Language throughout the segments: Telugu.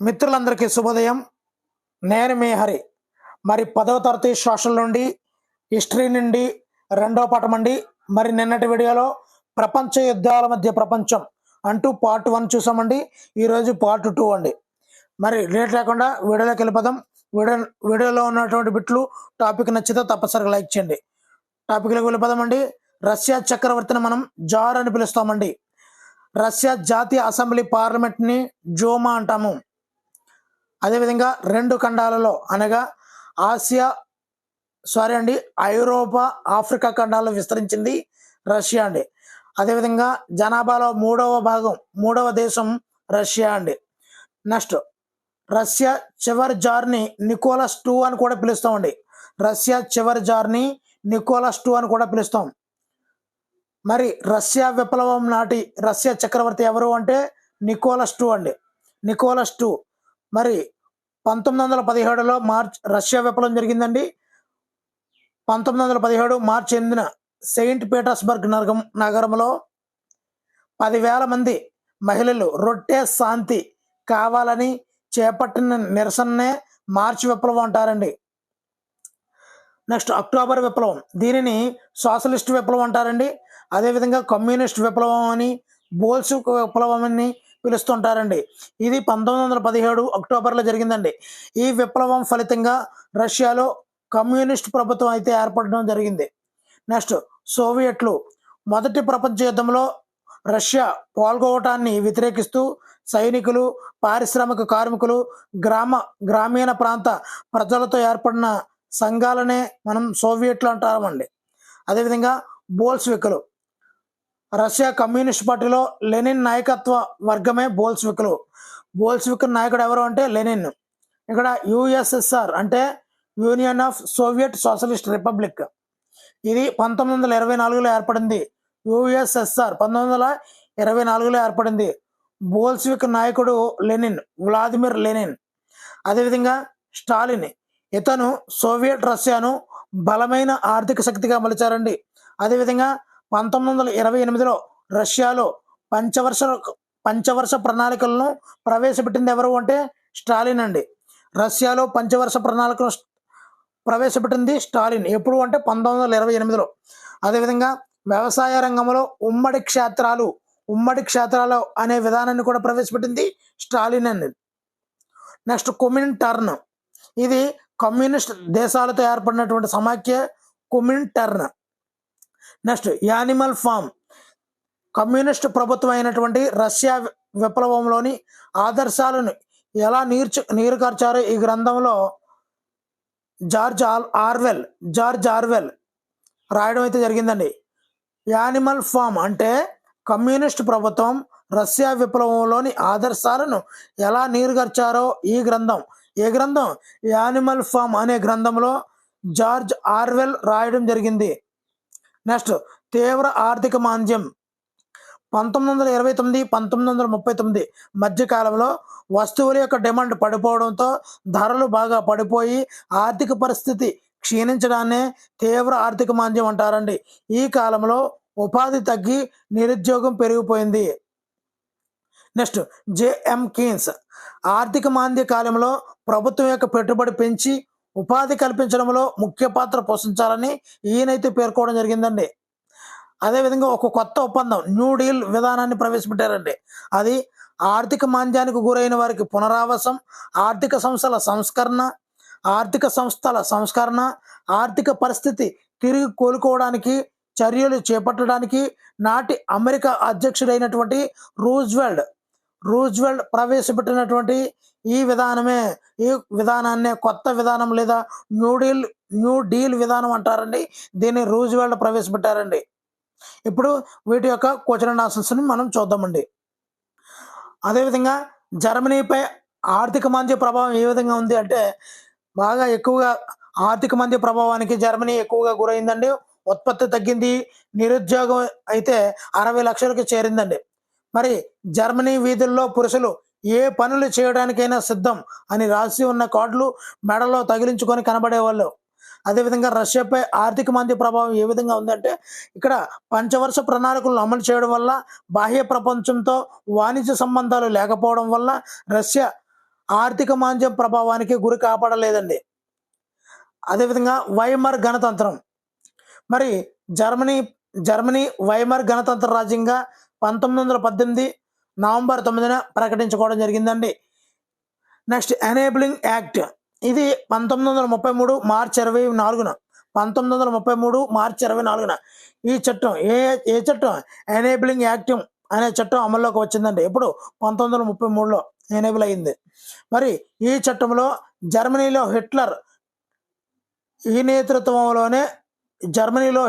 మిత్రులందరికీ శుభోదయం. నేను మీ హరి. మరి 10వ తరగతి సోషల్ నుండి హిస్టరీ నుండి రెండో పాఠం అండి. మరి నిన్నటి వీడియోలో ప్రపంచ యుద్ధాల మధ్య ప్రపంచం అంటూ పార్ట్ 1 చూసామండి. ఈరోజు పార్ట్ 2 అండి. మరి లేట్ లేకుండా వీడియోలోకి వెళ్ళిపోదాం. వీడియోలో ఉన్నటువంటి బిట్లు టాపిక్ నచ్చితే తప్పనిసరిగా లైక్ చేయండి. టాపిక్లోకి వెళ్ళిపోదామండి. రష్యా చక్రవర్తిని మనం జార్ అని పిలుస్తామండి. రష్యా జాతీయ అసెంబ్లీ పార్లమెంట్ని జోమా అంటాము. అదేవిధంగా రెండు ఖండాలలో అనగా ఐరోపా ఆఫ్రికా ఖండాల్లో విస్తరించింది రష్యా అండి. అదేవిధంగా జనాభాలో మూడవ దేశం రష్యా అండి. నెక్స్ట్ రష్యా చివరి జార్ని నికోలస్ 2 అని కూడా పిలుస్తామండి. రష్యా చివరి జార్ని నికోలస్ 2 అని కూడా పిలుస్తాం. మరి రష్యా విప్లవం నాటి రష్యా చక్రవర్తి ఎవరు అంటే నికోలస్ 2 అండి. నికోలస్ 2 మరి 1917లో రష్యా విప్లవం జరిగిందండి. 1917 మార్చి 8న సెయింట్ పీటర్స్బర్గ్ నగరంలో 10,000 మంది మహిళలు రొట్టె శాంతి కావాలని చేపట్టిన నిరసననే మార్చి విప్లవం అంటారండి. నెక్స్ట్ అక్టోబర్ విప్లవం, దీనిని సోషలిస్ట్ విప్లవం అంటారండి. అదేవిధంగా కమ్యూనిస్ట్ విప్లవం అని, బోల్షివిక్ విప్లవం అని పిలుస్తుంటారండి. ఇది 1917 అక్టోబర్లో జరిగిందండి. ఈ విప్లవం ఫలితంగా రష్యాలో కమ్యూనిస్ట్ ప్రభుత్వం అయితే ఏర్పడడం జరిగింది. నెక్స్ట్ సోవియట్లు మొదటి ప్రపంచ యుద్ధంలో రష్యా పాల్గొవటాన్ని వ్యతిరేకిస్తూ సైనికులు, పారిశ్రామిక కార్మికులు, గ్రామీణ ప్రాంత ప్రజలతో ఏర్పడిన సంఘాలనే మనం సోవియట్లు అంటామండి. అదేవిధంగా బోల్షివిక్లు, రష్యా కమ్యూనిస్ట్ పార్టీలో లెనిన్ నాయకత్వ వర్గమే బోల్షివిక్లు. బోల్షివిక్ నాయకుడు ఎవరు అంటే లెనిన్. ఇక్కడ యుఎస్ఎస్ఆర్ అంటే union of Soviet socialist republic, ఇది 1924లో ఏర్పడింది. యుఎస్ఎస్ఆర్ 1924లో ఏర్పడింది. బోల్షివిక్ నాయకుడు లెనిన్, వ్లాదిమిర్ లెనిన్. అదేవిధంగా స్టాలిన్, ఇతను సోవియట్ రష్యాను బలమైన ఆర్థిక శక్తిగా మలిచారండి. అదేవిధంగా 1928లో రష్యాలో పంచవర్ష ప్రణాళికలను ప్రవేశపెట్టింది ఎవరు అంటే స్టాలిన్ అండి. రష్యాలో పంచవర్ష ప్రణాళికను ప్రవేశపెట్టింది స్టాలిన్. ఎప్పుడు అంటే 1928లో. అదేవిధంగా వ్యవసాయ రంగంలో ఉమ్మడి క్షేత్రాలు అనే విధానాన్ని కూడా ప్రవేశపెట్టింది స్టాలిన్ అండి. నెక్స్ట్ కొమిన్టర్న్, ఇది కమ్యూనిస్ట్ దేశాలతో ఏర్పడినటువంటి సమాఖ్య కొమిన్టర్న్. నెక్స్ట్ యానిమల్ ఫామ్, కమ్యూనిస్ట్ ప్రభుత్వం అయినటువంటి రష్యా విప్లవంలోని ఆదర్శాలను ఎలా నీరుగార్చారో ఈ గ్రంథంలో జార్జ్ ఆర్వెల్ రాయడం అయితే జరిగిందండి. యానిమల్ ఫామ్ అంటే కమ్యూనిస్ట్ ప్రభుత్వం రష్యా విప్లవంలోని ఆదర్శాలను ఎలా నీరుగార్చారో ఈ గ్రంథం యానిమల్ ఫామ్ అనే గ్రంథంలో జార్జ్ ఆర్వెల్ రాయడం జరిగింది. నెక్స్ట్ తీవ్ర ఆర్థిక మాంద్యం, 1929-1939 మధ్యకాలంలో వస్తువుల యొక్క డిమాండ్ పడిపోవడంతో ధరలు బాగా పడిపోయి ఆర్థిక పరిస్థితి క్షీణించడాన్నే తీవ్ర ఆర్థిక మాంద్యం అంటారండి. ఈ కాలంలో ఉపాధి తగ్గి నిరుద్యోగం పెరిగిపోయింది. నెక్స్ట్ జేఎం కీన్స్, ఆర్థిక మాంద్య కాలంలో ప్రభుత్వం యొక్క పెట్టుబడి పెంచి ఉపాధి కల్పించడంలో ముఖ్య పాత్ర పోషించాలని ఈయనైతే పేర్కోవడం జరిగిందండి. అదేవిధంగా ఒక కొత్త ఒప్పందం న్యూ డీల్ విధానాన్ని ప్రవేశపెట్టారండి. అది ఆర్థిక మాంద్యానికి గురైన వారికి పునరావాసం, ఆర్థిక సంస్థల సంస్కరణ, ఆర్థిక పరిస్థితి తిరిగి కోలుకోవడానికి చర్యలు చేపట్టడానికి నాటి అమెరికా అధ్యక్షుడైనటువంటి రూజ్వెల్ట్ ప్రవేశపెట్టినటువంటి ఈ విధానాన్నే కొత్త విధానం లేదా న్యూ డీల్ విధానం అంటారండి. దీన్ని రూజ్వెల్ట్ ప్రవేశపెట్టారండి. ఇప్పుడు వీటి యొక్క క్వశ్చన్ అండ్ ఆన్సర్స్ని మనం చూద్దామండి. అదేవిధంగా జర్మనీపై ఆర్థిక మాంద్య ప్రభావం ఏ విధంగా ఉంది అంటే బాగా ఎక్కువగా ఆర్థిక మాంద్య ప్రభావానికి జర్మనీ ఎక్కువగా గురైందండి. ఉత్పత్తి తగ్గింది, నిరుద్యోగం అయితే 60 లక్షలకు చేరిందండి. మరి జర్మనీ వీధుల్లో పురుషులు ఏ పనులు చేయడానికైనా సిద్ధం అని రాసి ఉన్న కార్డులు మెడలో తగిలించుకొని కనబడేవాళ్ళు. అదేవిధంగా రష్యాపై ఆర్థిక మాంద్య ప్రభావం ఏ విధంగా ఉందంటే ఇక్కడ పంచవర్ష ప్రణాళికలను అమలు చేయడం వల్ల, బాహ్య ప్రపంచంతో వాణిజ్య సంబంధాలు లేకపోవడం వల్ల రష్యా ఆర్థిక మాంద్యం ప్రభావానికి గురి కాపాడలేదండి. అదేవిధంగా వైమర్ గణతంత్రం. మరి జర్మనీ జర్మనీ వైమర్ గణతంత్ర రాజ్యంగా 1918 నవంబర్ 9న ప్రకటించుకోవడం జరిగిందండి. Next enabling act. ఇది 1933 మార్చి 24న 1933 మార్చి 24న ఈ చట్టం ఏ చట్టం? ఎనేబులింగ్ యాక్ట్ అనే చట్టం అమల్లోకి వచ్చిందండి. ఎప్పుడు? 1933లో ఎనేబుల్ అయింది. మరి ఈ చట్టంలో జర్మనీలో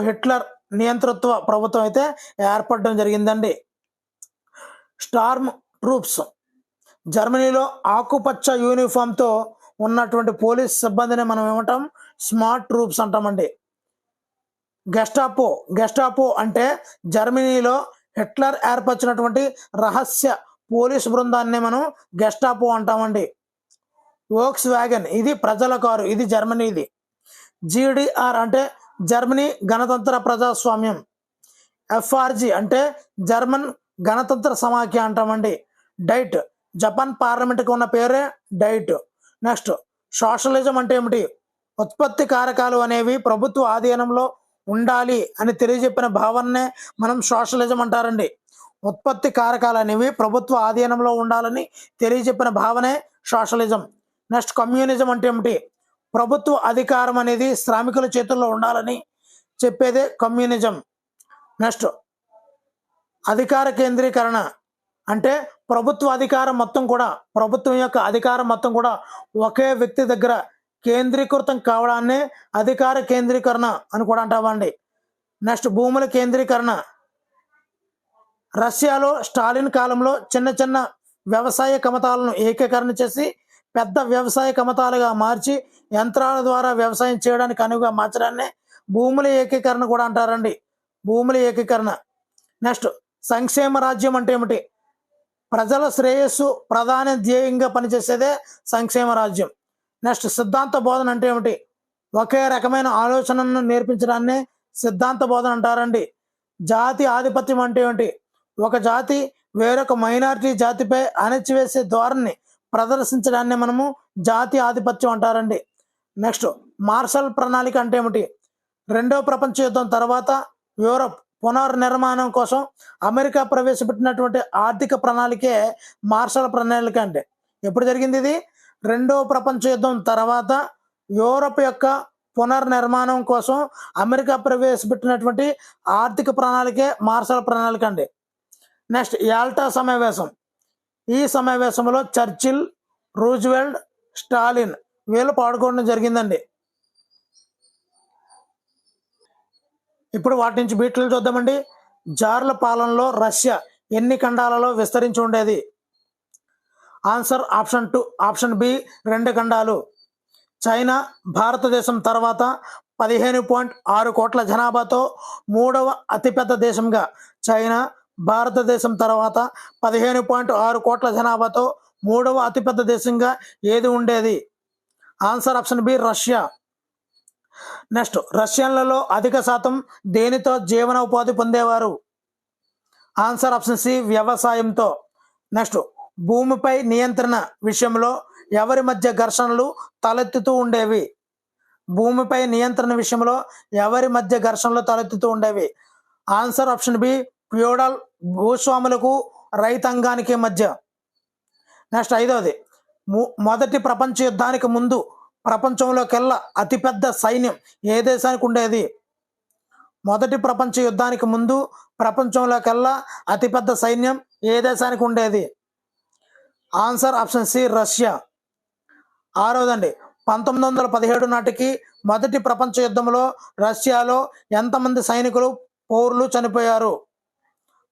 హిట్లర్ నియంతృత్వ ప్రభుత్వం అయితే ఏర్పడడం జరిగిందండి. Storm troops. జర్మనీలో ఆకుపచ్చ యూనిఫామ్తో ఉన్నటువంటి పోలీస్ సిబ్బందిని మనం ఏమంటాం? స్మార్ట్ ట్రూప్స్ అంటామండి. గెస్టాపో అంటే జర్మనీలో హిట్లర్ ఏర్పరిచినటువంటి రహస్య పోలీస్ బృందాన్ని మనం గెస్టాపో అంటామండి. Volkswagen. ఇది ప్రజల కారు. ఇది జర్మనీది. జీడీఆర్ అంటే జర్మనీ గణతంత్ర ప్రజాస్వామ్యం. ఎఫ్ఆర్జి అంటే జర్మన్ గణతంత్ర సమాఖ్య అంటామండి. డైట్. జపాన్ పార్లమెంట్కి ఉన్న పేరే డైట్. నెక్స్ట్ సోషలిజం అంటే ఏమిటి? ఉత్పత్తి కారకాలు అనేవి ప్రభుత్వ ఆధీనంలో ఉండాలి అని తెలియజెప్పిన భావననే మనం సోషలిజం అంటారండి. ఉత్పత్తి కారకాలు అనేవి ప్రభుత్వ ఆధీనంలో ఉండాలని తెలియజెప్పిన భావనే సోషలిజం. నెక్స్ట్ కమ్యూనిజం అంటే ఏమిటి? ప్రభుత్వ అధికారం అనేది శ్రామికుల చేతుల్లో ఉండాలని చెప్పేదే కమ్యూనిజం. నెక్స్ట్ అధికార కేంద్రీకరణ అంటే ప్రభుత్వం యొక్క అధికారం మొత్తం కూడా ఒకే వ్యక్తి దగ్గర కేంద్రీకృతం కావడాన్ని అధికార కేంద్రీకరణ అని కూడా అంటామండి. నెక్స్ట్ భూముల కేంద్రీకరణ. రష్యాలో స్టాలిన్ కాలంలో చిన్న చిన్న వ్యవసాయ కమతాలను ఏకీకరణ చేసి పెద్ద వ్యవసాయ కమతాలుగా మార్చి యంత్రాల ద్వారా వ్యవసాయం చేయడానికి అనువుగా మార్చడాన్ని భూముల ఏకీకరణ కూడా అంటారండి. భూముల ఏకీకరణ. నెక్స్ట్ సంక్షేమ రాజ్యం అంటే ఏమిటి? ప్రజల శ్రేయస్సు ప్రధాన ధ్యేయంగా పనిచేసేదే సంక్షేమ రాజ్యం. నెక్స్ట్ సిద్ధాంత బోధన అంటే ఏమిటి? ఒకే రకమైన ఆలోచనను నేర్పించడాన్ని సిద్ధాంత బోధన అంటారండి. జాతి ఆధిపత్యం అంటే ఏమిటి? ఒక జాతి వేరొక మైనారిటీ జాతిపై అణచివేసే ధోరణిని ప్రదర్శించడాన్ని మనము జాతి ఆధిపత్యం అంటారండి. నెక్స్ట్ మార్షల్ ప్రణాళిక అంటే ఏమిటి? రెండవ ప్రపంచ యుద్ధం తర్వాత యూరప్ పునర్నిర్మాణం కోసం అమెరికా ప్రవేశపెట్టినటువంటి ఆర్థిక ప్రణాళికే మార్షల్ ప్రణాళిక అంటే. ఎప్పుడు జరిగింది ఇది? రెండవ ప్రపంచ యుద్ధం తర్వాత యూరప్ యొక్క పునర్నిర్మాణం కోసం అమెరికా ప్రవేశపెట్టినటువంటి ఆర్థిక ప్రణాళికే మార్షల్ ప్రణాళిక అండి. నెక్స్ట్ యాల్టా సమావేశం. ఈ సమావేశంలో చర్చిల్, రూజ్వెల్ట్, స్టాలిన్ వీళ్ళు పాల్గొనడం జరిగిందండి. ఇప్పుడు వాటి నుంచి బీట్లు చూద్దామండి. జార్ల పాలనలో రష్యా ఎన్ని ఖండాలలో విస్తరించి ఉండేది? ఆన్సర్ ఆప్షన్ బి 2 ఖండాలు. చైనా భారతదేశం తర్వాత 15.6 కోట్ల జనాభాతో 3వ అతిపెద్ద దేశంగా చైనా భారతదేశం తర్వాత 15.6 కోట్ల జనాభాతో 3వ అతిపెద్ద దేశంగా ఏది ఉండేది? Answer option B Russia. Next రష్యన్లలో అధిక శాతం దేనితో జీవనోపాధి పొందేవారు? ఆన్సర్ ఆప్షన్ సి వ్యవసాయంతో. నెక్స్ట్ భూమిపై నియంత్రణ విషయంలో ఎవరి మధ్య ఘర్షణలు తలెత్తుతూ ఉండేవి? భూమిపై నియంత్రణ విషయంలో ఎవరి మధ్య ఘర్షణలు తలెత్తుతూ ఉండేవి? ఆన్సర్ ఆప్షన్ బి ఫ్యూడల్ భూస్వాములకు రైతాంగానికి మధ్య. నెక్స్ట్ ఐదవది మొదటి ప్రపంచ యుద్ధానికి ముందు ప్రపంచంలోకెల్లా అతిపెద్ద సైన్యం ఏ దేశానికి ఉండేది? మొదటి ప్రపంచ యుద్ధానికి ముందు ప్రపంచంలోకెల్లా అతిపెద్ద సైన్యం ఏ దేశానికి ఉండేది? Answer option C Russia. ఆరవదండి 1917 నాటికి మొదటి ప్రపంచ యుద్ధంలో రష్యాలో ఎంతమంది సైనికులు పౌరులు చనిపోయారు?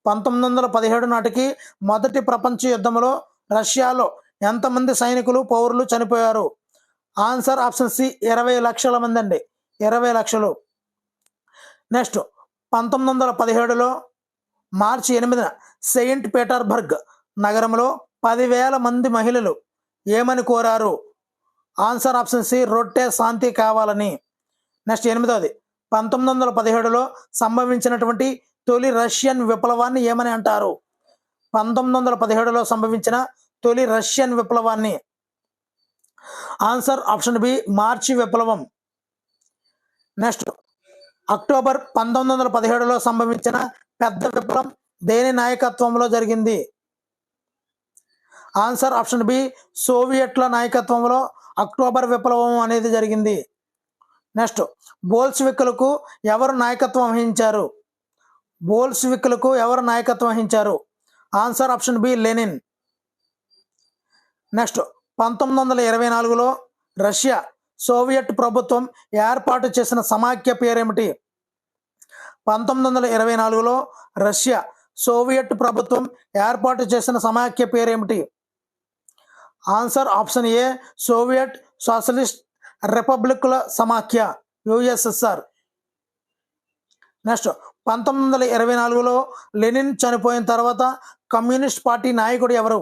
1917 నాటికి మొదటి ప్రపంచ యుద్ధంలో రష్యాలో ఎంతమంది సైనికులు పౌరులు చనిపోయారు? ఆన్సర్ ఆప్షన్ సి 20 లక్షల మంది అండి. 20 లక్షలు. నెక్స్ట్ 1917లో మార్చి 8న సెయింట్ పీటర్స్బర్గ్ నగరంలో 10,000 మంది మహిళలు ఏమని కోరారు? ఆన్సర్ ఆప్షన్ సి రొట్టె శాంతి కావాలని. నెక్స్ట్ 8వది 1917లో సంభవించినటువంటి తొలి రష్యన్ విప్లవాన్ని ఏమని అంటారు? 1917లో సంభవించిన తొలి రష్యన్ విప్లవాన్ని ఆన్సర్ ఆప్షన్ బి మార్చి విప్లవం. నెక్స్ట్, అక్టోబర్ 1917లో సంభవించిన పెద్ద విప్లవం దేని నాయకత్వంలో జరిగింది? ఆన్సర్ ఆప్షన్ బి సోవియట్ల నాయకత్వంలో అక్టోబర్ విప్లవం అనేది జరిగింది. నెక్స్ట్, బోల్షివిక్లకు ఎవరు నాయకత్వం వహించారు? బోల్షివిక్లకు ఎవరు నాయకత్వం వహించారు? Answer option B Lenin. Next, 1924లో రష్యా సోవియట్ ప్రభుత్వం ఏర్పాటు చేసిన సమాఖ్య పేరేమిటి? 1924లో రష్యా సోవియట్ ప్రభుత్వం ఏర్పాటు చేసిన సమాఖ్య పేరేమిటి? Answer option A Soviet socialist రిపబ్లిక్ల సమాఖ్య, యుఎస్ఎస్ఆర్. నెక్స్ట్, 1924లో లెనిన్ చనిపోయిన తర్వాత కమ్యూనిస్ట్ పార్టీ నాయకుడు ఎవరు?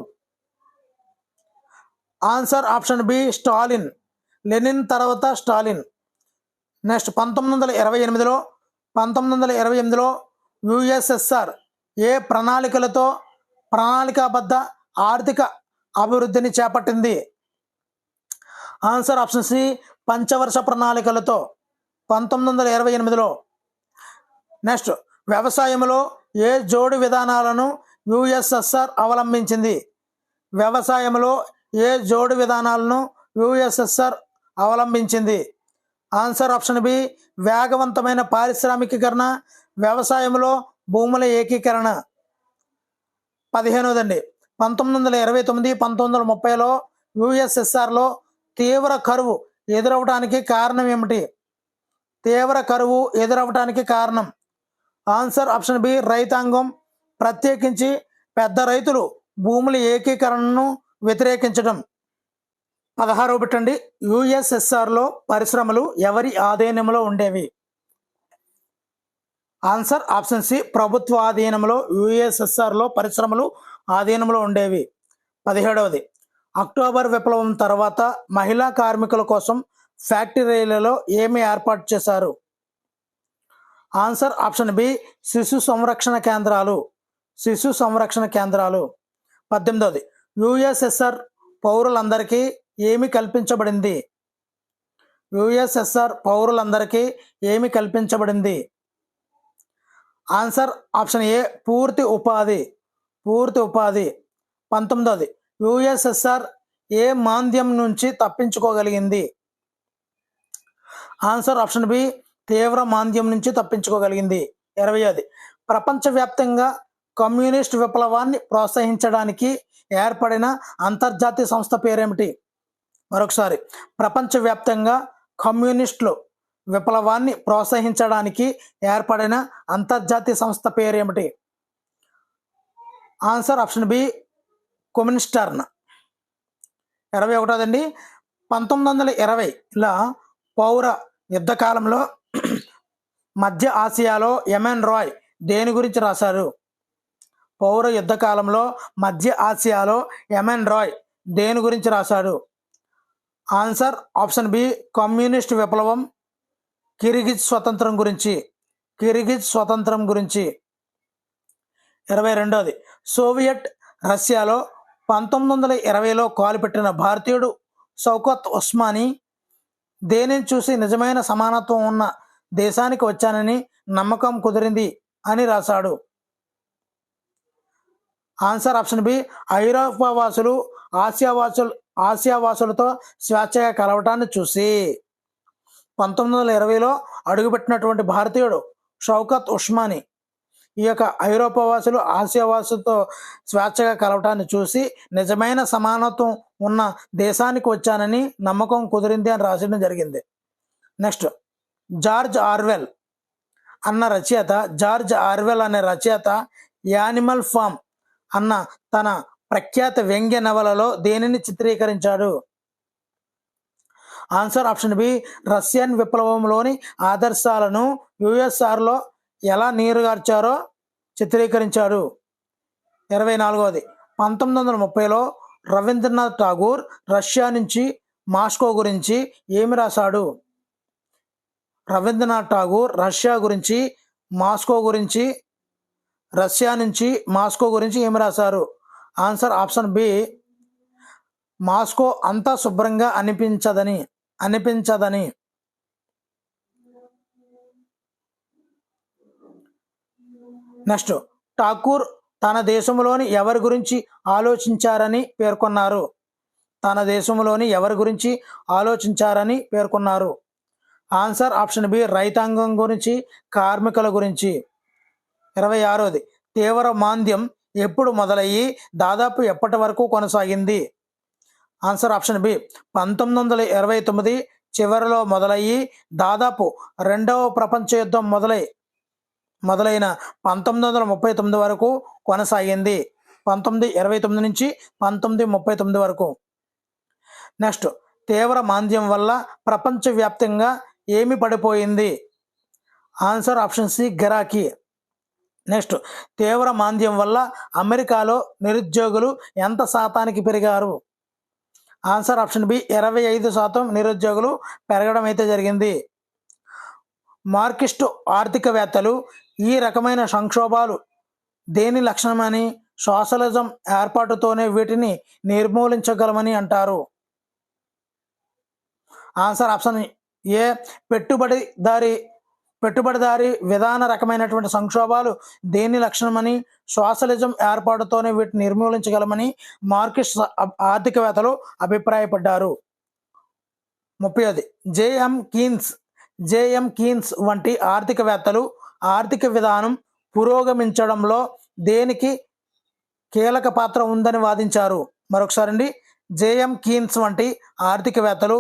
Answer option b Stalin. Lenin తర్వాత స్టాలిన్. నెక్స్ట్, 1928లో యుఎస్ఎస్ఆర్ ఏ ప్రణాళికాబద్ధ ఆర్థిక అభివృద్ధిని చేపట్టింది? ఆన్సర్ ఆప్షన్ సి పంచవర్ష ప్రణాళికలతో 1928లో. నెక్స్ట్, వ్యవసాయంలో ఏ జోడు విధానాలను యుఎస్ఎస్ఆర్ అవలంబించింది? వ్యవసాయంలో ఏ జోడు విధానాలను యుఎస్ఎస్ఆర్ అవలంబించింది? ఆన్సర్ ఆప్షన్ బి వేగవంతమైన పారిశ్రామికీకరణ, వ్యవసాయంలో భూముల ఏకీకరణ. 15వదండి, 1929-1930లో యుఎస్ఎస్ఆర్లో తీవ్ర కరువు ఎదురవడానికి కారణం ఏమిటి? తీవ్ర కరువు ఎదురవడానికి కారణం ఆన్సర్ ఆప్షన్ బి రైతాంగం, ప్రత్యేకించి పెద్ద రైతులు భూముల ఏకీకరణను వ్యతిరేకించడం. 16వ పెట్టండి, యుఎస్ఎస్ఆర్లో పరిశ్రమలు ఎవరి ఆధీనంలో ఉండేవి? ఆన్సర్ ఆప్షన్ సి ప్రభుత్వ ఆధీనంలో యుఎస్ఎస్ఆర్లో పరిశ్రమలు ఆధీనంలో ఉండేవి. 17వది, అక్టోబర్ విప్లవం తర్వాత మహిళా కార్మికుల కోసం ఫ్యాక్టరీలలో ఏమి ఏర్పాటు చేశారు? ఆన్సర్ ఆప్షన్ బి శిశు సంరక్షణ కేంద్రాలు. 18వది, యుఎస్ఎస్ఆర్ పౌరులందరికీ ఏమి కల్పించబడింది? యుఎస్ఎస్ఆర్ పౌరులందరికీ ఏమి కల్పించబడింది? ఆన్సర్ ఆప్షన్ ఏ పూర్తి ఉపాధి. 19వది, యుఎస్ఎస్ఆర్ ఏ మాంద్యం నుంచి తప్పించుకోగలిగింది? ఆన్సర్ ఆప్షన్ బి తీవ్ర మాంద్యం నుంచి తప్పించుకోగలిగింది. 20వది, ప్రపంచవ్యాప్తంగా కమ్యూనిస్ట్ విప్లవాన్ని ప్రోత్సహించడానికి ఏర్పడిన అంతర్జాతీయ సంస్థ పేరేమిటి? మరొకసారి, ప్రపంచవ్యాప్తంగా కమ్యూనిస్టులు విప్లవాన్ని ప్రోత్సహించడానికి ఏర్పడిన అంతర్జాతీయ సంస్థ పేరేమిటి? Answer option B Comintern. 21వదండి, 1920ల పౌర యుద్ధ కాలంలో మధ్య ఆసియాలో ఎంఎన్ రాయ్ దేని గురించి రాశారు? పౌర యుద్ధ కాలంలో మధ్య ఆసియాలో ఎంఎన్ రాయ్ దేని గురించి రాశాడు? ఆన్సర్ ఆప్షన్ బి కమ్యూనిస్ట్ విప్లవం, కిర్గిజ్ స్వతంత్రం గురించి. 22వది, సోవియట్ రష్యాలో 1920లో కాలుపెట్టిన భారతీయుడు షౌకత్ ఉస్మానీ దేనిని చూసి నిజమైన సమానత్వం ఉన్న దేశానికి వచ్చానని నమ్మకం కుదిరింది అని రాశాడు? ఆన్సర్ ఆప్షన్ బి ఐరోపా వాసులు ఆసియావాసులతో స్వేచ్ఛగా కలవటాన్ని చూసి. 1920లో అడుగుపెట్టినటువంటి భారతీయుడు షౌకత్ ఉస్మానీ ఈ యొక్క ఐరోపా వాసులు ఆసియావాసులతో స్వేచ్ఛగా కలవటాన్ని చూసి నిజమైన సమానత్వం ఉన్న దేశానికి వచ్చానని నమ్మకం కుదిరింది అని రాసడం జరిగింది. నెక్స్ట్, జార్జ్ ఆర్వెల్ అనే రచయిత యానిమల్ ఫామ్ అన్న తన ప్రఖ్యాత వ్యంగ్య నవలలో దేనిని చిత్రీకరించాడు? ఆన్సర్ ఆప్షన్ బి రష్యన్ విప్లవంలోని ఆదర్శాలను యుఎస్ఆర్లో ఎలా నీరుగార్చారో చిత్రీకరించాడు. 24వది, 1930లో రవీంద్రనాథ్ ఠాగూర్ రష్యా నుంచి మాస్కో గురించి ఏమి రాశాడు? రవీంద్రనాథ్ ఠాగూర్ రష్యా నుంచి మాస్కో గురించి ఏమి రాశారు? ఆన్సర్ ఆప్షన్ బి మాస్కో అంతా శుభ్రంగా అనిపించదని. నెక్స్ట్, ఠాకూర్ తన దేశంలోని ఎవరి గురించి ఆలోచించారని పేర్కొన్నారు? తన దేశంలోని ఎవరి గురించి ఆలోచించారని పేర్కొన్నారు? ఆన్సర్ ఆప్షన్ బి, రైతాంగం గురించి, కార్మికుల గురించి. 26ది, తీవ్ర మాంద్యం ఎప్పుడు మొదలయ్యి దాదాపు ఎప్పటి వరకు కొనసాగింది? ఆన్సర్ ఆప్షన్ బి, 1929 చివరిలో మొదలయ్యి దాదాపు రెండవ ప్రపంచ యుద్ధం మొదలైన 1939 వరకు కొనసాగింది. 1929 నుంచి 1939 వరకు. నెక్స్ట్, తీవ్ర మాంద్యం వల్ల ప్రపంచవ్యాప్తంగా ఏమి పడిపోయింది? ఆన్సర్ ఆప్షన్ సి, గిరాకీ. నెక్స్ట్, తీవ్ర మాంద్యం వల్ల అమెరికాలో నిరుద్యోగులు ఎంత శాతానికి పెరిగారు? ఆన్సర్ ఆప్షన్ బి, 25% నిరుద్యోగులు పెరగడం అయితే జరిగింది. మార్కిస్టు ఆర్థికవేత్తలు ఈ రకమైన సంక్షోభాలు దేని లక్షణమని, సోషలిజం ఏర్పాటుతోనే వీటిని నిర్మూలించగలమని అంటారు? ఆన్సర్ ఆప్షన్ ఏ, పెట్టుబడిదారి విధాన రకమైనటువంటి సంక్షోభాలు దేని లక్షణమని, సోషలిజం ఏర్పాటుతోనే వీటిని నిర్మూలించగలమని మార్కిస్ట్ ఆర్థికవేత్తలు అభిప్రాయపడ్డారు. 30ది, జేఎం కీన్స్ వంటి ఆర్థికవేత్తలు ఆర్థిక విధానం పురోగమించడంలో దేనికి కీలక పాత్ర ఉందని వాదించారు? మరొకసారి అండి, జేఎం కీన్స్ వంటి ఆర్థికవేత్తలు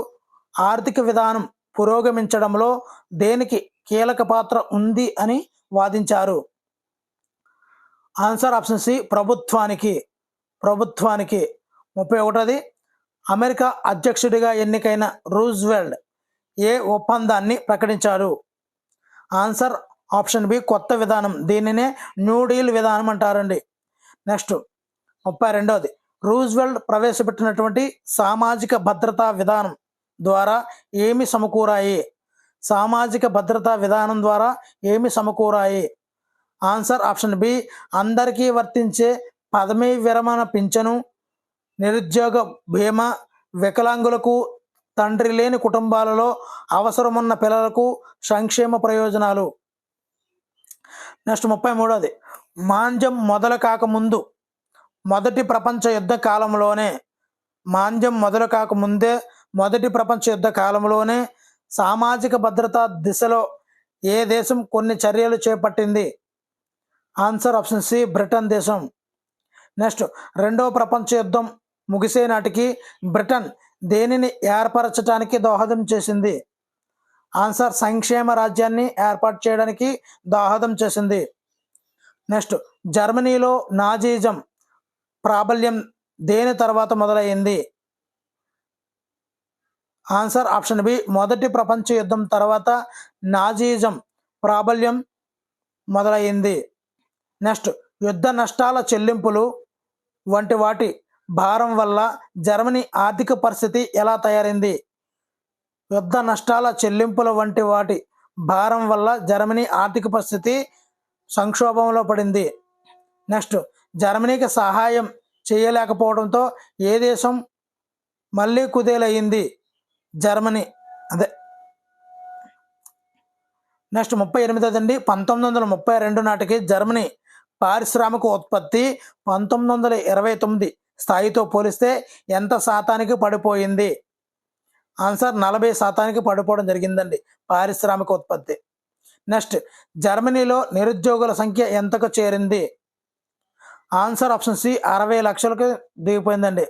ఆర్థిక విధానం పురోగమించడంలో దేనికి కీలక పాత్ర ఉంది అని వాదించారు? ఆన్సర్ ఆప్షన్ సి, ప్రభుత్వానికి. 31ది, అమెరికా అధ్యక్షుడిగా ఎన్నికైన రూజ్వెల్ట్ ఏ ఒప్పందాన్ని ప్రకటించారు? ఆన్సర్ ఆప్షన్ బి, కొత్త విధానం. దీనినే న్యూ డీల్ విధానం అంటారండి. నెక్స్ట్, 32ది, రూజ్వెల్ట్ ప్రవేశపెట్టినటువంటి సామాజిక భద్రతా విధానం ద్వారా ఏమి సమకూరాయి? సామాజిక భద్రతా విధానం ద్వారా ఏమి సమకూరాయి? ఆన్సర్ ఆప్షన్ బి, అందరికీ వర్తించే పదవీ విరమణ పింఛను, నిరుద్యోగ బీమా, వికలాంగులకు, తండ్రి లేని కుటుంబాలలో అవసరమున్న పిల్లలకు సంక్షేమ ప్రయోజనాలు. నెక్స్ట్, 33ది, మాంద్యం మొదలు కాకముందు మొదటి ప్రపంచ యుద్ధ కాలంలోనే సామాజిక భద్రతా దిశలో ఏ దేశం కొన్ని చర్యలు చేపట్టింది? ఆన్సర్ ఆప్షన్ సి, బ్రిటన్ దేశం. నెక్స్ట్, రెండవ ప్రపంచ యుద్ధం ముగిసే నాటికి బ్రిటన్ దేనిని ఏర్పరచడానికి దోహదం చేసింది? ఆన్సర్, సంక్షేమ రాజ్యాన్ని ఏర్పాటు చేయడానికి దోహదం చేసింది. నెక్స్ట్, జర్మనీలో నాజీజం ప్రాబల్యం దేని తర్వాత మొదలైంది? ఆన్సర్ ఆప్షన్ బి, మొదటి ప్రపంచ యుద్ధం తర్వాత నాజీజం ప్రాబల్యం మొదలైంది. నెక్స్ట్, యుద్ధ నష్టాల చెల్లింపులు వంటి వాటి భారం వల్ల జర్మనీ ఆర్థిక పరిస్థితి ఎలా తయారైంది? యుద్ధ నష్టాల చెల్లింపుల వంటి వాటి భారం వల్ల జర్మనీ ఆర్థిక పరిస్థితి సంక్షోభంలో పడింది. నెక్స్ట్, జర్మనీకి సహాయం చేయలేకపోవడంతో ఏ దేశం మళ్ళీ కుదేలయ్యింది? జర్మనీ. నెక్స్ట్, 38ది అండి, 1932 నాటికి జర్మనీ పారిశ్రామిక ఉత్పత్తి 1929 స్థాయితో పోలిస్తే ఎంత శాతానికి పడిపోయింది? ఆన్సర్, 40% పడిపోవడం జరిగిందండి పారిశ్రామిక ఉత్పత్తి. నెక్స్ట్, జర్మనీలో నిరుద్యోగుల సంఖ్య ఎంతకు చేరింది? ఆన్సర్ ఆప్షన్ సి, 60 లక్షలకు దిగిపోయిందండి.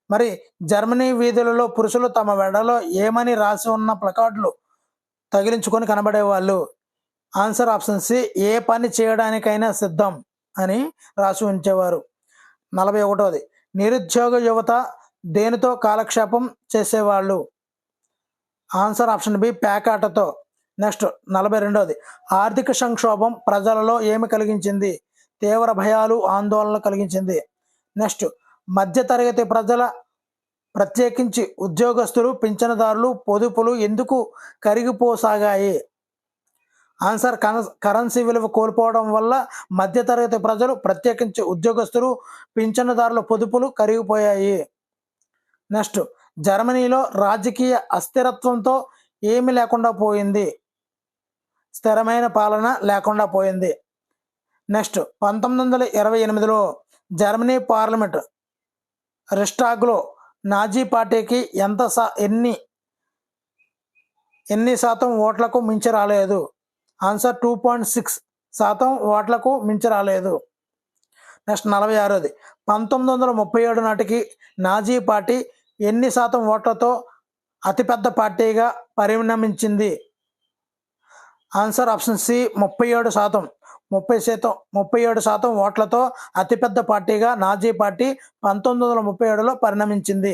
మరి జర్మనీ వీధులలో పురుషులు తమ వెడలో ఏమని రాసి ఉన్న ప్లకార్డులు తగిలించుకొని కనబడేవాళ్ళు? ఆన్సర్ ఆప్షన్ సి, ఏ పని చేయడానికైనా సిద్ధం అని రాసి ఉంచేవారు. 41ది, నిరుద్యోగ యువత దేనితో కాలక్షేపం చేసేవాళ్ళు? ఆన్సర్ ఆప్షన్ బి, పేకాటతో. నెక్స్ట్, 42ది, ఆర్థిక సంక్షోభం ప్రజలలో ఏమి కలిగించింది? తీవ్ర భయాలు, ఆందోళన కలిగించింది. నెక్స్ట్, మధ్యతరగతి ప్రజల ప్రత్యేకించి ఉద్యోగస్తులు, పింఛనుదారులు పొదుపులు ఎందుకు కరిగిపోసాగాయి? ఆన్సర్, కరెన్సీ విలువ కోల్పోవడం వల్ల మధ్యతరగతి ప్రజలు ప్రత్యేకించి ఉద్యోగస్తులు, పింఛనుదారుల పొదుపులు కరిగిపోయాయి. నెక్స్ట్ జర్మనీలో రాజకీయ అస్థిరత్వంతో ఏమి లేకుండా పోయింది, స్థిరమైన పాలన లేకుండా పోయింది. నెక్స్ట్ 1928లో జర్మనీ పార్లమెంట్ రిస్టాగ్లో నాజీ పార్టీకి ఎన్ని శాతం ఓట్లకు మించి రాలేదు? ఆన్సర్ 2.6% ఓట్లకు మించి రాలేదు. నెక్స్ట్ 46ది 1937 నాటికి నాజీ పార్టీ ఎన్ని శాతం ఓట్లతో అతిపెద్ద పార్టీగా పరిణమించింది? Answer option C 37%. 37% ఓట్లతో అతిపెద్ద పార్టీగా నాజీ పార్టీ 1937లో పరిణమించింది.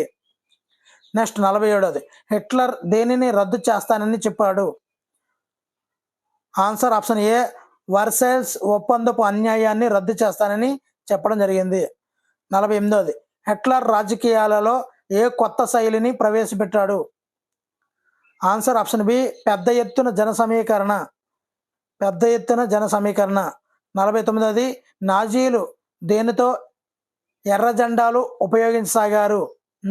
నెక్స్ట్ 47ది హిట్లర్ దేనిని రద్దు చేస్తానని చెప్పాడు? ఆన్సర్ ఆప్షన్ ఏ వర్సైల్స్ ఒప్పందపు అన్యాయాన్ని రద్దు చేస్తానని చెప్పడం జరిగింది. 48ది హిట్లర్ రాజకీయాలలో ఏ కొత్త శైలిని ప్రవేశపెట్టాడు? ఆన్సర్ ఆప్షన్ బి పెద్ద ఎత్తున జన సమీకరణ. 49ది నాజీలు దేనితో ఎర్ర జెండాలు ఉపయోగించసాగారు?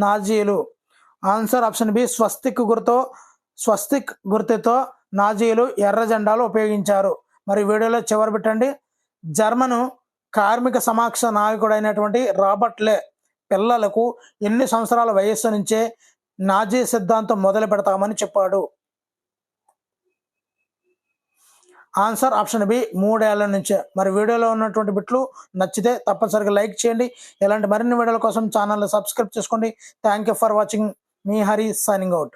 నాజీలు ఆన్సర్ ఆప్షన్ బి స్వస్తిక్ గుర్తుతో నాజీలు ఎర్ర జెండాలు ఉపయోగించారు. మరి వీడియోలో చివరి పెట్టండి. జర్మను కార్మిక సమాక్ష నాయకుడైనటువంటి రాబర్ట్ లే పిల్లలకు ఎన్ని సంవత్సరాల వయస్సు నుంచే నాజీ సిద్ధాంతం మొదలు పెడతామని చెప్పాడు? ఆన్సర్ ఆప్షన్ బి 3 ఏళ్ల నుంచే. మరి వీడియోలో ఉన్నటువంటి బిట్లు నచ్చితే తప్పనిసరిగా లైక్ చేయండి. ఇలాంటి మరిన్ని వీడియోల కోసం ఛానల్ని సబ్స్క్రైబ్ చేసుకోండి. Thank you for watching. Me Hari signing out.